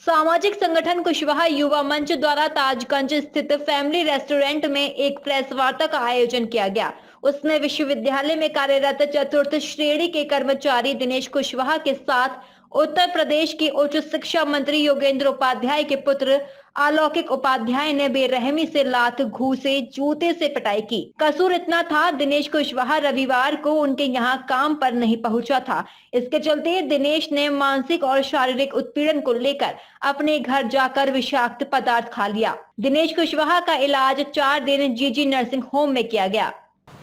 सामाजिक संगठन कुशवाहा युवा मंच द्वारा ताजगंज स्थित फैमिली रेस्टोरेंट में एक प्रेस वार्ता का आयोजन किया गया। उसमें विश्वविद्यालय में कार्यरत चतुर्थ श्रेणी के कर्मचारी दिनेश कुशवाहा के साथ उत्तर प्रदेश के उच्च शिक्षा मंत्री योगेंद्र उपाध्याय के पुत्र अलौकिक उपाध्याय ने बेरहमी से लात, घूसे, जूते से पिटाई की। कसूर इतना था, दिनेश कुशवाहा रविवार को उनके यहाँ काम पर नहीं पहुंचा था। इसके चलते दिनेश ने मानसिक और शारीरिक उत्पीड़न को लेकर अपने घर जाकर विषाक्त पदार्थ खा लिया। दिनेश कुशवाहा का इलाज 4 दिन जीजी नर्सिंग होम में किया गया।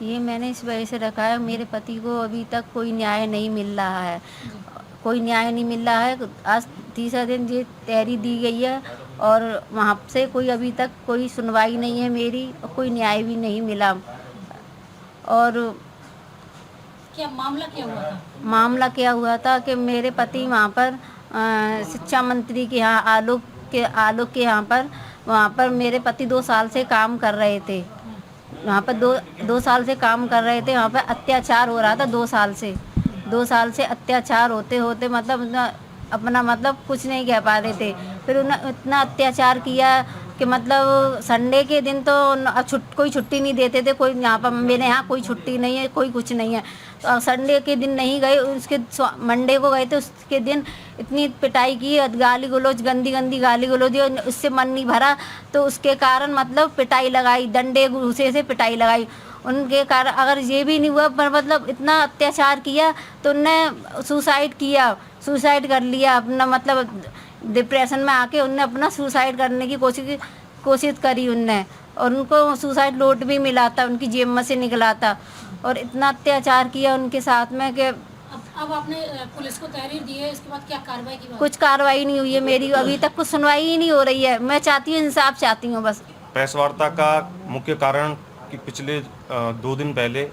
ये मैंने इस वजह से रखा है, मेरे पति को अभी तक कोई न्याय नहीं मिल रहा है। कोई न्याय नहीं मिल रहा है। आज तीसरा दिन ये तहरीर दी गई है और वहाँ से कोई अभी तक कोई सुनवाई नहीं है मेरी, और कोई न्याय भी नहीं मिला। और क्या मामला क्या हुआ था? मामला क्या हुआ था कि मेरे पति वहाँ पर शिक्षा मंत्री के यहाँ आलोक के यहाँ पर वहाँ पर मेरे पति 2 साल से काम कर रहे थे। वहाँ पर दो साल से काम कर रहे थे। वहाँ पर अत्याचार हो रहा था 2 साल से। 2 साल से अत्याचार होते होते मतलब अपना मतलब कुछ नहीं कह पा रहे थे। फिर उन्होंने इतना अत्याचार किया कि मतलब संडे के दिन तो कोई छुट्टी नहीं देते थे। कोई यहाँ पर मेरे यहाँ कोई छुट्टी नहीं है, कोई कुछ नहीं है। तो संडे के दिन नहीं गए, उसके मंडे को गए थे। उसके दिन इतनी पिटाई की, गाली गलौज, गंदी गंदी गाली गलौज दी। उससे मन नहीं भरा तो उसके कारण मतलब पिटाई लगाई, डंडे घूसे से पिटाई लगाई। उनके कारण अगर ये भी नहीं हुआ पर मतलब इतना अत्याचार किया तो उनने सुसाइड कर लिया अपना, मतलब डिप्रेशन में आके उनने अपना सुसाइड करने की कोशिश करी उनने। और उनको सुसाइड नोट भी मिला था, उनकी जेब में से निकला था। और इतना अत्याचार किया उनके साथ में कि अब आपने पुलिस को तहरीर दी है, इसके बाद क्या कार्रवाई की बात? कुछ कार्रवाई नहीं हुई है मेरी, अभी तक कुछ सुनवाई ही नहीं हो रही है। मैं चाहती हूँ इंसाफ चाहती हूँ बस। प्रेस वार्ता का मुख्य कारण कि पिछले 2 दिन पहले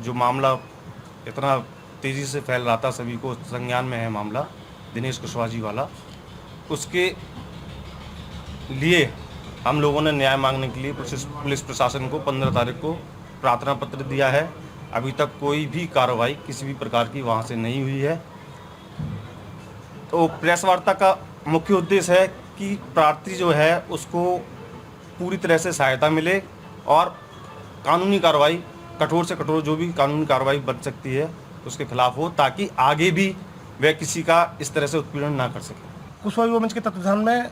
जो मामला इतना तेज़ी से फैल रहा था, सभी को संज्ञान में है मामला दिनेश कुशवाहा जी वाला, उसके लिए हम लोगों ने न्याय मांगने के लिए पुलिस प्रशासन को 15 तारीख को प्रार्थना पत्र दिया है। अभी तक कोई भी कार्रवाई किसी भी प्रकार की वहाँ से नहीं हुई है। तो प्रेस वार्ता का मुख्य उद्देश्य है कि प्रार्थी जो है उसको पूरी तरह से सहायता मिले और कानूनी कार्रवाई, कठोर से कठोर जो भी कानूनी कार्रवाई बन सकती है उसके खिलाफ हो, ताकि आगे भी वह किसी का इस तरह से उत्पीड़न ना कर सके। कुशवाहा युवा मंच के तत्वाधान में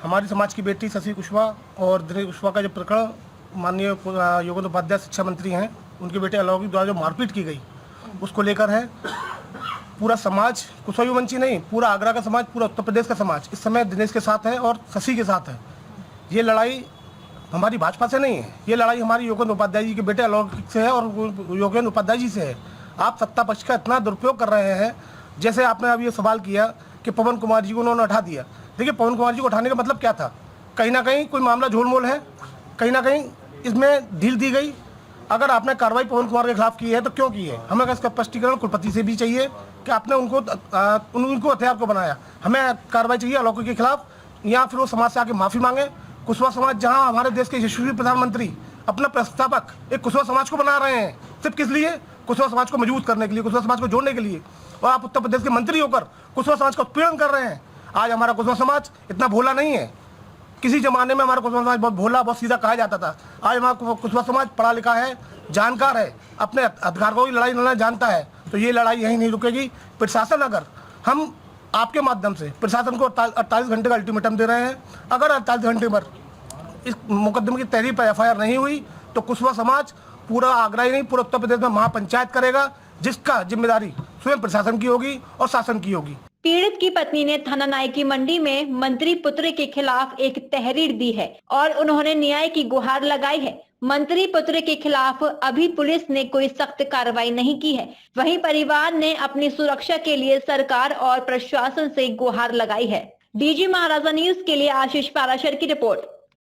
हमारी समाज की बेटी शशि कुशवाहा और दिनेश कुशवाहा का जो प्रकरण माननीय योगेंद्र उपाध्याय शिक्षा मंत्री हैं, उनके बेटे अलौकिक द्वारा जो मारपीट की गई उसको लेकर है। पूरा समाज, कुशवाहा युवा मंच ही नहीं, पूरा आगरा का समाज, पूरा उत्तर प्रदेश का समाज इस समय दिनेश के साथ है और शशि के साथ है। ये लड़ाई हमारी भाजपा से नहीं है, ये लड़ाई हमारी योगेंद्र उपाध्याय जी के बेटे अलौकिक से है और योगेंद्र उपाध्याय जी से है। आप सत्ता पक्ष का इतना दुरुपयोग कर रहे हैं। जैसे आपने अभी ये सवाल किया कि पवन कुमार जी को उन्होंने उठा दिया। देखिए, पवन कुमार जी को उठाने का मतलब क्या था? कहीं ना कहीं कोई मामला झोलमोल है, कहीं ना कहीं इसमें ढील दी गई। अगर आपने कार्रवाई पवन कुमार के खिलाफ की है तो क्यों की है? हमें इसका स्पष्टीकरण कुलपति से भी चाहिए कि आपने उनको हथियार को बनाया। हमें कार्रवाई चाहिए अलौकिक के खिलाफ, या फिर वो समाज से आके माफ़ी मांगे। कुशवाहा समाज, जहाँ हमारे देश के यशस्वी प्रधानमंत्री अपना प्रस्तावक एक कुशवाहा समाज को बना रहे हैं, सिर्फ किस लिए? कुशवाहा समाज को मजबूत करने के लिए, कुशवाहा समाज को जोड़ने के लिए। और आप उत्तर प्रदेश के मंत्री होकर कुशवाहा समाज का उत्पीड़न कर रहे हैं। आज हमारा कुशवाहा समाज इतना भोला नहीं है। किसी जमाने में हमारा कुशवाहा समाज बहुत भोला, बहुत सीधा कहा जाता था। आज हमारा कुशवाहा समाज पढ़ा लिखा है, जानकार है, अपने अधिकारों की लड़ाई लड़ना जानता है। तो ये लड़ाई यहीं नहीं रुकेगी। प्रशासन, अगर हम आपके माध्यम से प्रशासन को 48 घंटे का अल्टीमेटम दे रहे हैं, अगर 48 घंटे पर इस मुकदमे की तहरीर पर FIR नहीं हुई तो कुशवाहा समाज पूरा आगरा ही नहीं, पूरा उत्तर प्रदेश में महापंचायत करेगा, जिसका जिम्मेदारी स्वयं प्रशासन की होगी और शासन की होगी। पीड़ित की पत्नी ने थाना नायकी मंडी में मंत्री पुत्र के खिलाफ एक तहरीर दी है और उन्होंने न्याय की गुहार लगाई है। मंत्री पुत्र के खिलाफ अभी पुलिस ने कोई सख्त कार्रवाई नहीं की है। वहीं परिवार ने अपनी सुरक्षा के लिए सरकार और प्रशासन से गुहार लगाई है। DG महाराजा न्यूज के लिए आशीष पाराशर की रिपोर्ट।